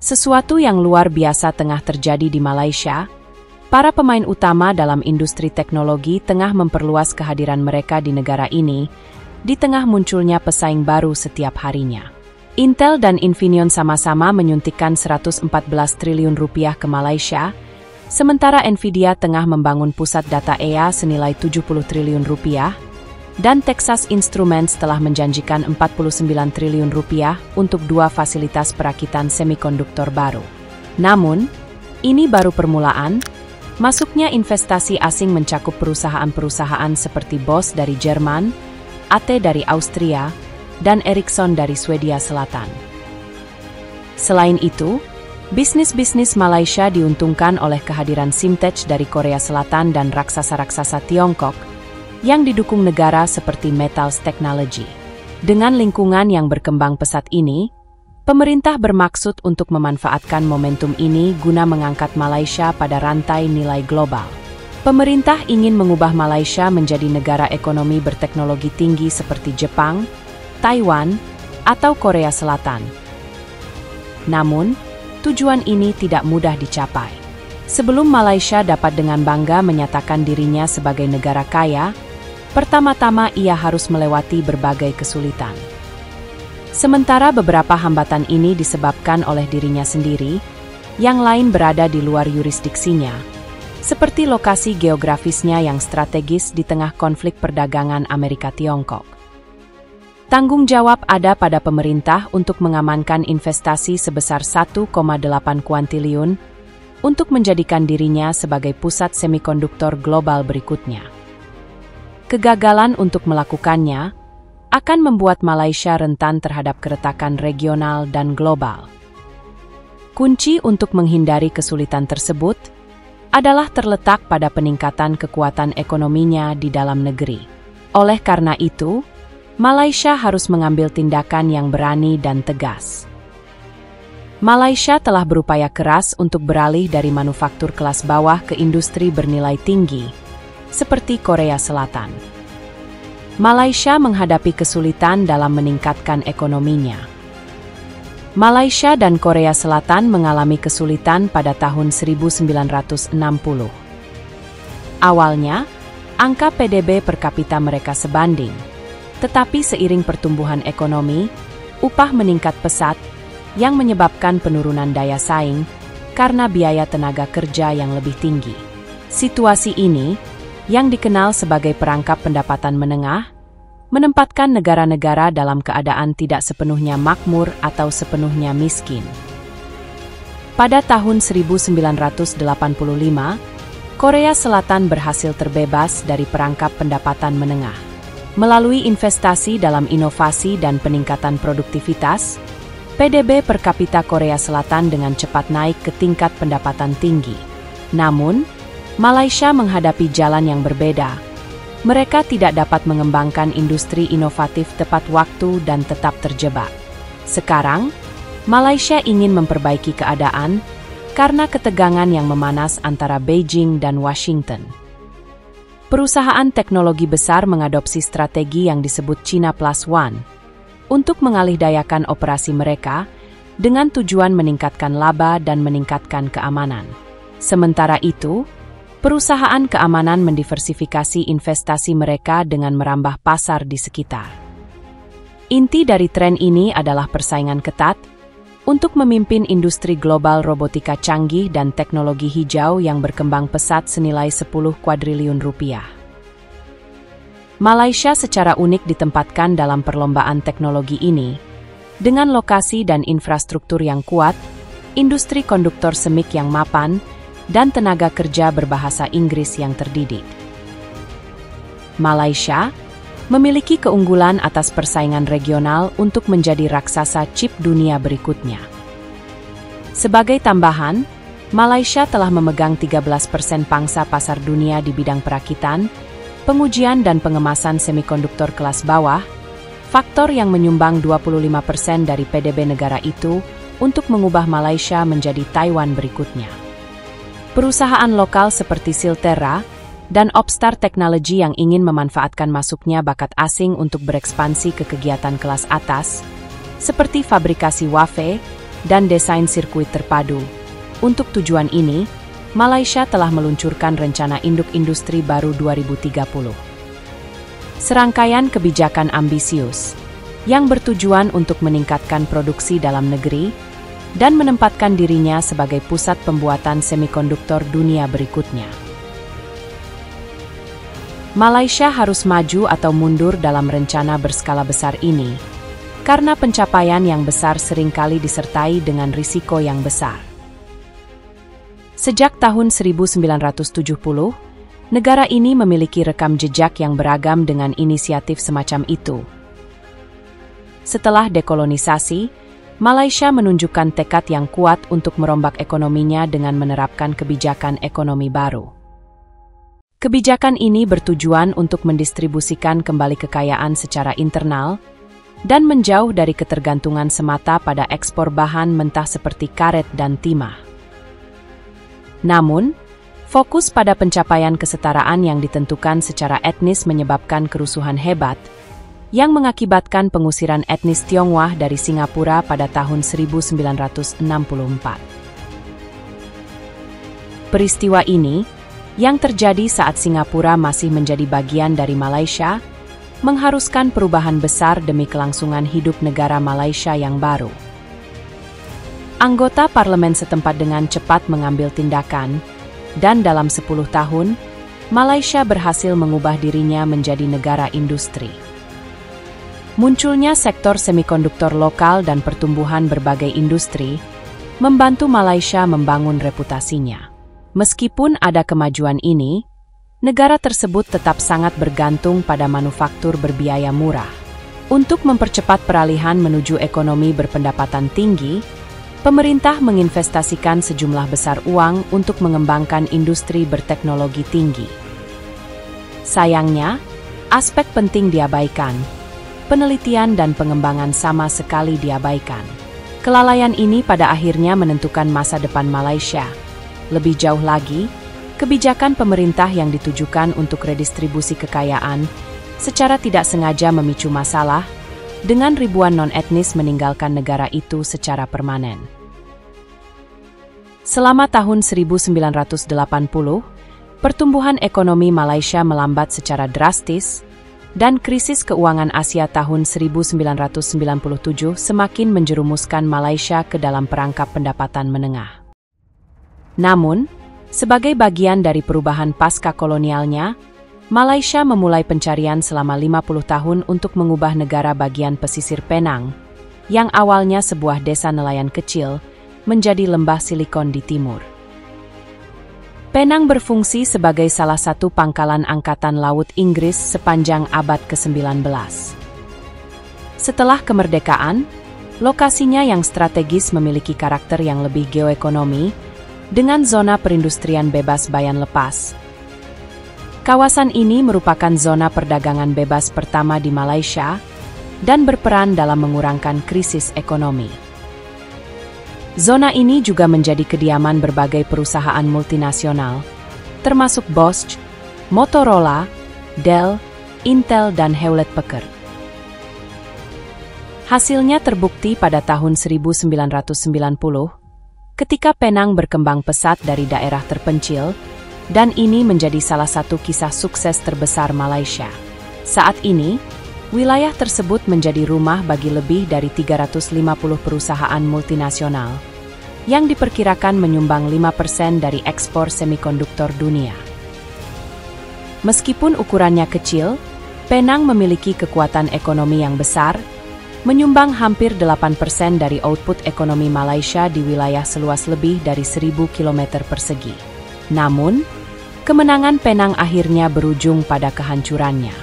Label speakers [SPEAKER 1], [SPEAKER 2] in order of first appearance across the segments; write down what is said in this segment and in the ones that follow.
[SPEAKER 1] Sesuatu yang luar biasa tengah terjadi di Malaysia. Para pemain utama dalam industri teknologi tengah memperluas kehadiran mereka di negara ini, di tengah munculnya pesaing baru setiap harinya. Intel dan Infineon sama-sama menyuntikkan 114 triliun rupiah ke Malaysia, sementara Nvidia tengah membangun pusat data AI senilai 70 triliun rupiah, dan Texas Instruments telah menjanjikan 49 triliun rupiah untuk 2 fasilitas perakitan semikonduktor baru. Namun, ini baru permulaan. Masuknya investasi asing mencakup perusahaan-perusahaan seperti Bosch dari Jerman, AT dari Austria, dan Ericsson dari Swedia Selatan. Selain itu, bisnis-bisnis Malaysia diuntungkan oleh kehadiran Simtech dari Korea Selatan dan raksasa-raksasa Tiongkok yang didukung negara seperti Metals Technology. Dengan lingkungan yang berkembang pesat ini, pemerintah bermaksud untuk memanfaatkan momentum ini guna mengangkat Malaysia pada rantai nilai global. Pemerintah ingin mengubah Malaysia menjadi negara ekonomi berteknologi tinggi seperti Jepang, Taiwan, atau Korea Selatan. Namun, tujuan ini tidak mudah dicapai. Sebelum Malaysia dapat dengan bangga menyatakan dirinya sebagai negara kaya, pertama-tama ia harus melewati berbagai kesulitan. Sementara beberapa hambatan ini disebabkan oleh dirinya sendiri, yang lain berada di luar yurisdiksinya, seperti lokasi geografisnya yang strategis di tengah konflik perdagangan Amerika-Tiongkok. Tanggung jawab ada pada pemerintah untuk mengamankan investasi sebesar 1,8 kuantiliun untuk menjadikan dirinya sebagai pusat semikonduktor global berikutnya. Kegagalan untuk melakukannya akan membuat Malaysia rentan terhadap keretakan regional dan global. Kunci untuk menghindari kesulitan tersebut adalah terletak pada peningkatan kekuatan ekonominya di dalam negeri. Oleh karena itu, Malaysia harus mengambil tindakan yang berani dan tegas. Malaysia telah berupaya keras untuk beralih dari manufaktur kelas bawah ke industri bernilai tinggi, seperti Korea Selatan. Malaysia menghadapi kesulitan dalam meningkatkan ekonominya. Malaysia dan Korea Selatan mengalami kesulitan pada tahun 1960. Awalnya, angka PDB per kapita mereka sebanding, tetapi seiring pertumbuhan ekonomi, upah meningkat pesat yang menyebabkan penurunan daya saing karena biaya tenaga kerja yang lebih tinggi. Situasi ini yang dikenal sebagai perangkap pendapatan menengah, menempatkan negara-negara dalam keadaan tidak sepenuhnya makmur atau sepenuhnya miskin. Pada tahun 1985, Korea Selatan berhasil terbebas dari perangkap pendapatan menengah. Melalui investasi dalam inovasi dan peningkatan produktivitas, PDB per kapita Korea Selatan dengan cepat naik ke tingkat pendapatan tinggi. Namun, Malaysia menghadapi jalan yang berbeda. Mereka tidak dapat mengembangkan industri inovatif tepat waktu dan tetap terjebak. Sekarang, Malaysia ingin memperbaiki keadaan karena ketegangan yang memanas antara Beijing dan Washington. Perusahaan teknologi besar mengadopsi strategi yang disebut China Plus One untuk mengalihdayakan operasi mereka dengan tujuan meningkatkan laba dan meningkatkan keamanan. Sementara itu, perusahaan keamanan mendiversifikasi investasi mereka dengan merambah pasar di sekitar. Inti dari tren ini adalah persaingan ketat untuk memimpin industri global robotika canggih dan teknologi hijau yang berkembang pesat senilai 10 kuadriliun rupiah. Malaysia secara unik ditempatkan dalam perlombaan teknologi ini, dengan lokasi dan infrastruktur yang kuat, industri konduktor semik yang mapan, dan tenaga kerja berbahasa Inggris yang terdidik. Malaysia memiliki keunggulan atas persaingan regional untuk menjadi raksasa chip dunia berikutnya. Sebagai tambahan, Malaysia telah memegang 13% pangsa pasar dunia di bidang perakitan, pengujian dan pengemasan semikonduktor kelas bawah, faktor yang menyumbang 25% dari PDB negara itu untuk mengubah Malaysia menjadi Taiwan berikutnya. Perusahaan lokal seperti Silterra dan Opstar Technology yang ingin memanfaatkan masuknya bakat asing untuk berekspansi ke kegiatan kelas atas, seperti fabrikasi wafer, dan desain sirkuit terpadu. Untuk tujuan ini, Malaysia telah meluncurkan Rencana Induk Industri Baru 2030. Serangkaian kebijakan ambisius yang bertujuan untuk meningkatkan produksi dalam negeri dan menempatkan dirinya sebagai pusat pembuatan semikonduktor dunia berikutnya. Malaysia harus maju atau mundur dalam rencana berskala besar ini, karena pencapaian yang besar seringkali disertai dengan risiko yang besar. Sejak tahun 1970, negara ini memiliki rekam jejak yang beragam dengan inisiatif semacam itu. Setelah dekolonisasi, Malaysia menunjukkan tekad yang kuat untuk merombak ekonominya dengan menerapkan kebijakan ekonomi baru. Kebijakan ini bertujuan untuk mendistribusikan kembali kekayaan secara internal dan menjauh dari ketergantungan semata pada ekspor bahan mentah seperti karet dan timah. Namun, fokus pada pencapaian kesetaraan yang ditentukan secara etnis menyebabkan kerusuhan hebat yang mengakibatkan pengusiran etnis Tionghoa dari Singapura pada tahun 1964. Peristiwa ini yang terjadi saat Singapura masih menjadi bagian dari Malaysia, mengharuskan perubahan besar demi kelangsungan hidup negara Malaysia yang baru. Anggota parlemen setempat dengan cepat mengambil tindakan, dan dalam 10 tahun, Malaysia berhasil mengubah dirinya menjadi negara industri. Munculnya sektor semikonduktor lokal dan pertumbuhan berbagai industri membantu Malaysia membangun reputasinya. Meskipun ada kemajuan ini, negara tersebut tetap sangat bergantung pada manufaktur berbiaya murah. Untuk mempercepat peralihan menuju ekonomi berpendapatan tinggi, pemerintah menginvestasikan sejumlah besar uang untuk mengembangkan industri berteknologi tinggi. Sayangnya, aspek penting diabaikan. Penelitian dan pengembangan sama sekali diabaikan. Kelalaian ini pada akhirnya menentukan masa depan Malaysia. Lebih jauh lagi, kebijakan pemerintah yang ditujukan untuk redistribusi kekayaan secara tidak sengaja memicu masalah dengan ribuan non-etnis meninggalkan negara itu secara permanen. Selama tahun 1980, pertumbuhan ekonomi Malaysia melambat secara drastis dan krisis keuangan Asia tahun 1997 semakin menjerumuskan Malaysia ke dalam perangkap pendapatan menengah. Namun, sebagai bagian dari perubahan pasca kolonialnya, Malaysia memulai pencarian selama 50 tahun untuk mengubah negara bagian pesisir Penang, yang awalnya sebuah desa nelayan kecil, menjadi lembah silikon di timur. Penang berfungsi sebagai salah satu pangkalan Angkatan Laut Inggris sepanjang abad ke-19. Setelah kemerdekaan, lokasinya yang strategis memiliki karakter yang lebih geoekonomi, dengan zona perindustrian bebas bayan lepas. Kawasan ini merupakan zona perdagangan bebas pertama di Malaysia dan berperan dalam mengurangkan krisis ekonomi. Zona ini juga menjadi kediaman berbagai perusahaan multinasional, termasuk Bosch, Motorola, Dell, Intel, dan Hewlett Packard. Hasilnya terbukti pada tahun 1990, ketika Penang berkembang pesat dari daerah terpencil, dan ini menjadi salah satu kisah sukses terbesar Malaysia. Saat ini, wilayah tersebut menjadi rumah bagi lebih dari 350 perusahaan multinasional, yang diperkirakan menyumbang 5% dari ekspor semikonduktor dunia. Meskipun ukurannya kecil, Penang memiliki kekuatan ekonomi yang besar, menyumbang hampir 8% dari output ekonomi Malaysia di wilayah seluas lebih dari 1.000 km persegi. Namun, kemenangan Penang akhirnya berujung pada kehancurannya.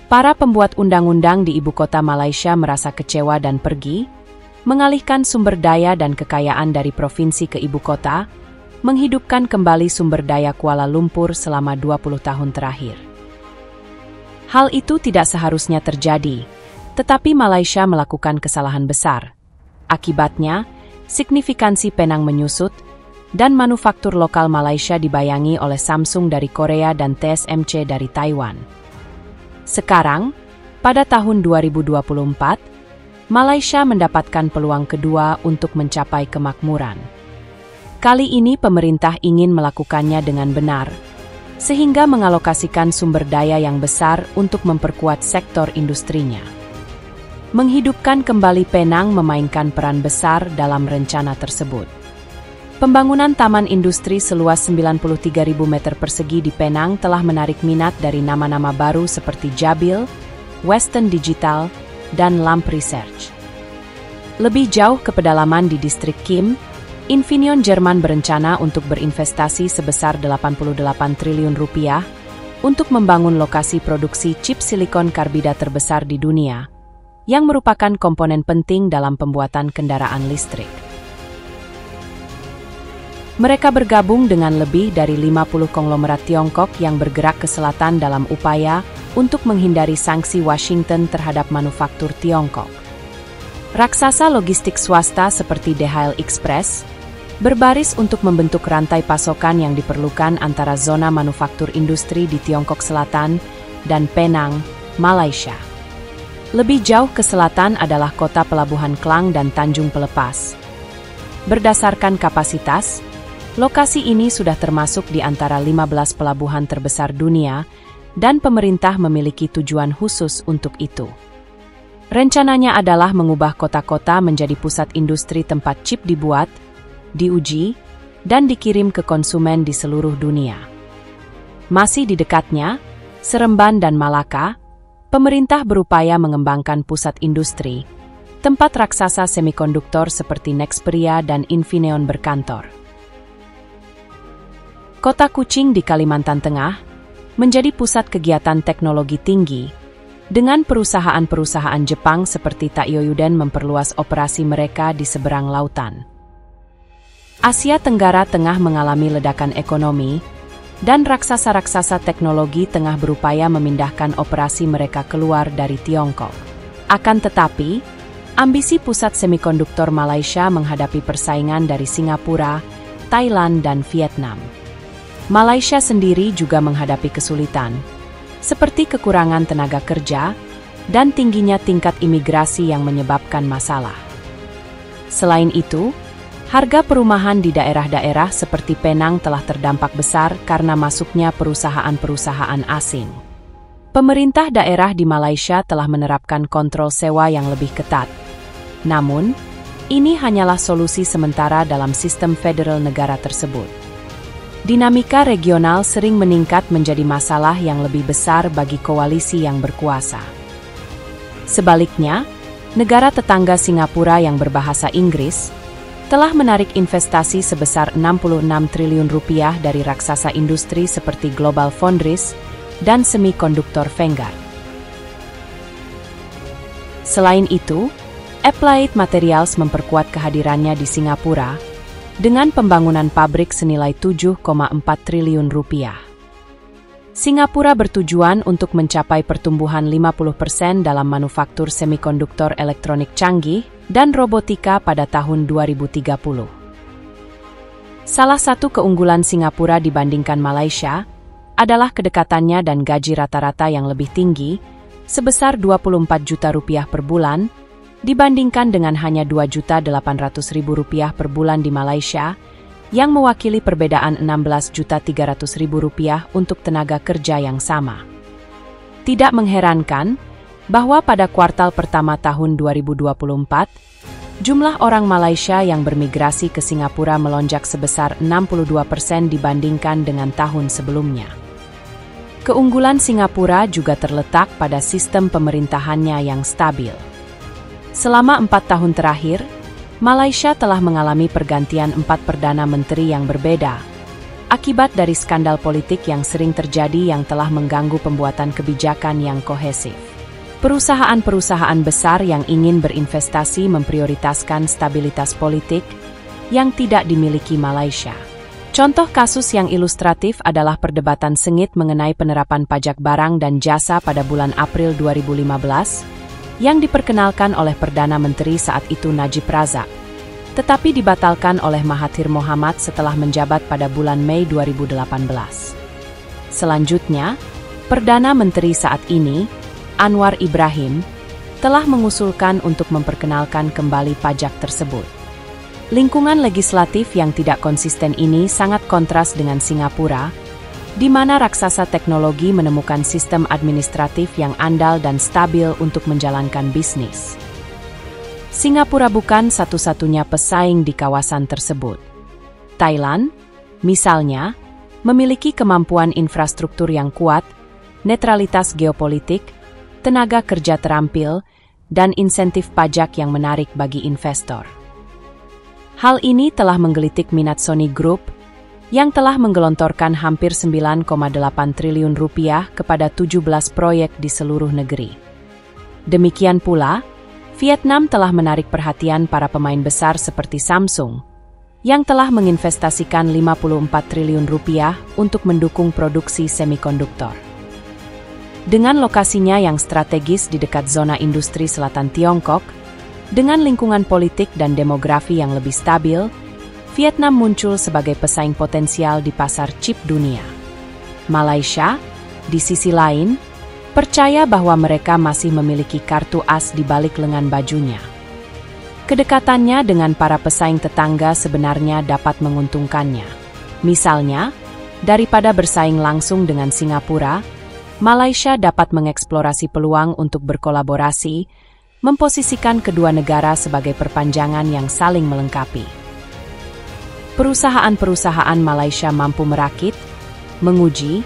[SPEAKER 1] Para pembuat undang-undang di ibu kota Malaysia merasa kecewa dan pergi, mengalihkan sumber daya dan kekayaan dari provinsi ke ibu kota, menghidupkan kembali sumber daya Kuala Lumpur selama 20 tahun terakhir. Hal itu tidak seharusnya terjadi, tetapi Malaysia melakukan kesalahan besar. Akibatnya, signifikansi Penang menyusut, dan manufaktur lokal Malaysia dibayangi oleh Samsung dari Korea dan TSMC dari Taiwan. Sekarang, pada tahun 2024, Malaysia mendapatkan peluang kedua untuk mencapai kemakmuran. Kali ini pemerintah ingin melakukannya dengan benar, sehingga mengalokasikan sumber daya yang besar untuk memperkuat sektor industrinya. Menghidupkan kembali Penang memainkan peran besar dalam rencana tersebut. Pembangunan taman industri seluas 93.000 meter persegi di Penang telah menarik minat dari nama-nama baru seperti Jabil, Western Digital, dan Lamp Research. Lebih jauh ke pedalaman di distrik Kim, Infineon Jerman berencana untuk berinvestasi sebesar 88 triliun rupiah untuk membangun lokasi produksi chip silikon karbida terbesar di dunia, yang merupakan komponen penting dalam pembuatan kendaraan listrik. Mereka bergabung dengan lebih dari 50 konglomerat Tiongkok yang bergerak ke selatan dalam upaya untuk menghindari sanksi Washington terhadap manufaktur Tiongkok. Raksasa logistik swasta seperti DHL Express berbaris untuk membentuk rantai pasokan yang diperlukan antara zona manufaktur industri di Tiongkok Selatan dan Penang, Malaysia. Lebih jauh ke selatan adalah kota pelabuhan Klang dan Tanjung Pelepas. Berdasarkan kapasitas, lokasi ini sudah termasuk di antara 15 pelabuhan terbesar dunia, dan pemerintah memiliki tujuan khusus untuk itu. Rencananya adalah mengubah kota-kota menjadi pusat industri tempat chip dibuat, diuji, dan dikirim ke konsumen di seluruh dunia. Masih di dekatnya, Seremban dan Malaka, pemerintah berupaya mengembangkan pusat industri, tempat raksasa semikonduktor seperti Nexperia dan Infineon berkantor. Kota Kuching di Kalimantan Tengah menjadi pusat kegiatan teknologi tinggi, dengan perusahaan-perusahaan Jepang seperti Taioyuden memperluas operasi mereka di seberang lautan. Asia Tenggara tengah mengalami ledakan ekonomi, dan raksasa-raksasa teknologi tengah berupaya memindahkan operasi mereka keluar dari Tiongkok. Akan tetapi, ambisi pusat semikonduktor Malaysia menghadapi persaingan dari Singapura, Thailand, dan Vietnam. Malaysia sendiri juga menghadapi kesulitan, seperti kekurangan tenaga kerja dan tingginya tingkat imigrasi yang menyebabkan masalah. Selain itu, harga perumahan di daerah-daerah seperti Penang telah terdampak besar karena masuknya perusahaan-perusahaan asing. Pemerintah daerah di Malaysia telah menerapkan kontrol sewa yang lebih ketat. Namun, ini hanyalah solusi sementara dalam sistem federal negara tersebut. Dinamika regional sering meningkat menjadi masalah yang lebih besar bagi koalisi yang berkuasa. Sebaliknya, negara tetangga Singapura yang berbahasa Inggris telah menarik investasi sebesar 66 triliun rupiah dari raksasa industri seperti Global Foundries dan semikonduktor Vanguard. Selain itu, Applied Materials memperkuat kehadirannya di Singapura dengan pembangunan pabrik senilai 7,4 triliun rupiah. Singapura bertujuan untuk mencapai pertumbuhan 50% dalam manufaktur semikonduktor elektronik canggih dan robotika pada tahun 2030. Salah satu keunggulan Singapura dibandingkan Malaysia adalah kedekatannya dan gaji rata-rata yang lebih tinggi, sebesar 24 juta rupiah per bulan, dibandingkan dengan hanya 2.800.000 rupiah per bulan di Malaysia, yang mewakili perbedaan 16.300.000 rupiah untuk tenaga kerja yang sama. Tidak mengherankan bahwa pada kuartal pertama tahun 2024, jumlah orang Malaysia yang bermigrasi ke Singapura melonjak sebesar 62% dibandingkan dengan tahun sebelumnya. Keunggulan Singapura juga terletak pada sistem pemerintahannya yang stabil. Selama 4 tahun terakhir, Malaysia telah mengalami pergantian 4 perdana menteri yang berbeda, akibat dari skandal politik yang sering terjadi yang telah mengganggu pembuatan kebijakan yang kohesif. Perusahaan-perusahaan besar yang ingin berinvestasi memprioritaskan stabilitas politik yang tidak dimiliki Malaysia. Contoh kasus yang ilustratif adalah perdebatan sengit mengenai penerapan pajak barang dan jasa pada bulan April 2015, yang diperkenalkan oleh Perdana Menteri saat itu Najib Razak, tetapi dibatalkan oleh Mahathir Mohamad setelah menjabat pada bulan Mei 2018. Selanjutnya, Perdana Menteri saat ini, Anwar Ibrahim, telah mengusulkan untuk memperkenalkan kembali pajak tersebut. Lingkungan legislatif yang tidak konsisten ini sangat kontras dengan Singapura, di mana raksasa teknologi menemukan sistem administratif yang andal dan stabil untuk menjalankan bisnis. Singapura bukan satu-satunya pesaing di kawasan tersebut. Thailand, misalnya, memiliki kemampuan infrastruktur yang kuat, netralitas geopolitik, tenaga kerja terampil, dan insentif pajak yang menarik bagi investor. Hal ini telah menggelitik minat Sony Group, yang telah menggelontorkan hampir 9,8 triliun rupiah kepada 17 proyek di seluruh negeri. Demikian pula, Vietnam telah menarik perhatian para pemain besar seperti Samsung, yang telah menginvestasikan 54 triliun rupiah untuk mendukung produksi semikonduktor. Dengan lokasinya yang strategis di dekat zona industri selatan Tiongkok, dengan lingkungan politik dan demografi yang lebih stabil, Vietnam muncul sebagai pesaing potensial di pasar chip dunia. Malaysia, di sisi lain, percaya bahwa mereka masih memiliki kartu as di balik lengan bajunya. Kedekatannya dengan para pesaing tetangga sebenarnya dapat menguntungkannya. Misalnya, daripada bersaing langsung dengan Singapura, Malaysia dapat mengeksplorasi peluang untuk berkolaborasi, memposisikan kedua negara sebagai perpanjangan yang saling melengkapi. Perusahaan-perusahaan Malaysia mampu merakit, menguji,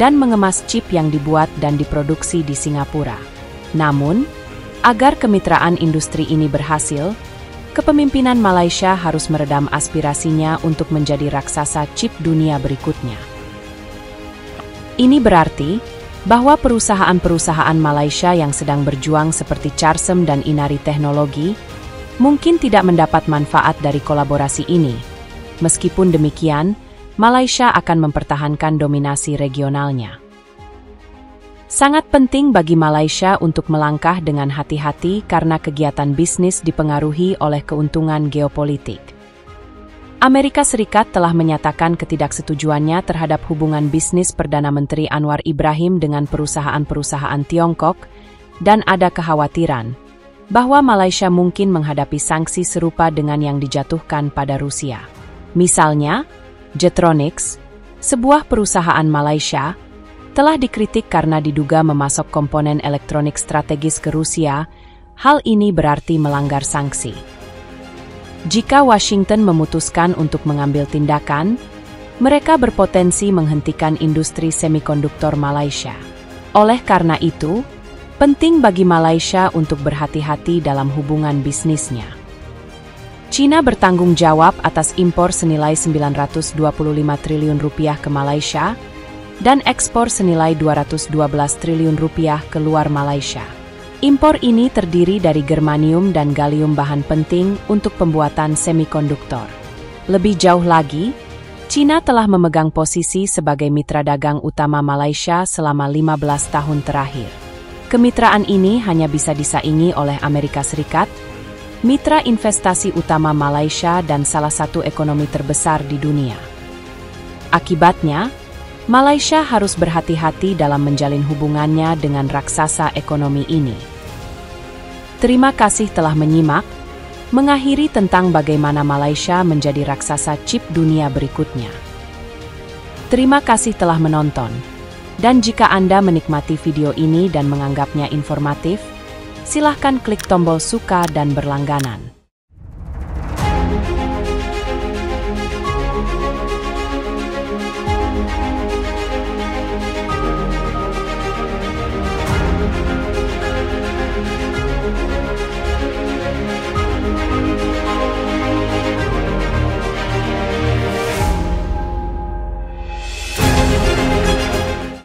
[SPEAKER 1] dan mengemas chip yang dibuat dan diproduksi di Singapura. Namun, agar kemitraan industri ini berhasil, kepemimpinan Malaysia harus meredam aspirasinya untuk menjadi raksasa chip dunia berikutnya. Ini berarti bahwa perusahaan-perusahaan Malaysia yang sedang berjuang seperti Carsem dan Inari Teknologi mungkin tidak mendapat manfaat dari kolaborasi ini. Meskipun demikian, Malaysia akan mempertahankan dominasi regionalnya. Sangat penting bagi Malaysia untuk melangkah dengan hati-hati karena kegiatan bisnis dipengaruhi oleh keuntungan geopolitik. Amerika Serikat telah menyatakan ketidaksetujuannya terhadap hubungan bisnis Perdana Menteri Anwar Ibrahim dengan perusahaan-perusahaan Tiongkok, dan ada kekhawatiran bahwa Malaysia mungkin menghadapi sanksi serupa dengan yang dijatuhkan pada Rusia. Misalnya, Jetronics, sebuah perusahaan Malaysia, telah dikritik karena diduga memasok komponen elektronik strategis ke Rusia. Hal ini berarti melanggar sanksi. Jika Washington memutuskan untuk mengambil tindakan, mereka berpotensi menghentikan industri semikonduktor Malaysia. Oleh karena itu, penting bagi Malaysia untuk berhati-hati dalam hubungan bisnisnya. China bertanggung jawab atas impor senilai 925 triliun rupiah ke Malaysia dan ekspor senilai 212 triliun rupiah ke luar Malaysia. Impor ini terdiri dari germanium dan gallium, bahan penting untuk pembuatan semikonduktor. Lebih jauh lagi, China telah memegang posisi sebagai mitra dagang utama Malaysia selama 15 tahun terakhir. Kemitraan ini hanya bisa disaingi oleh Amerika Serikat, mitra investasi utama Malaysia dan salah satu ekonomi terbesar di dunia. Akibatnya, Malaysia harus berhati-hati dalam menjalin hubungannya dengan raksasa ekonomi ini. Terima kasih telah menyimak, mengakhiri tentang bagaimana Malaysia menjadi raksasa chip dunia berikutnya. Terima kasih telah menonton, dan jika Anda menikmati video ini dan menganggapnya informatif, silahkan klik tombol suka dan berlangganan.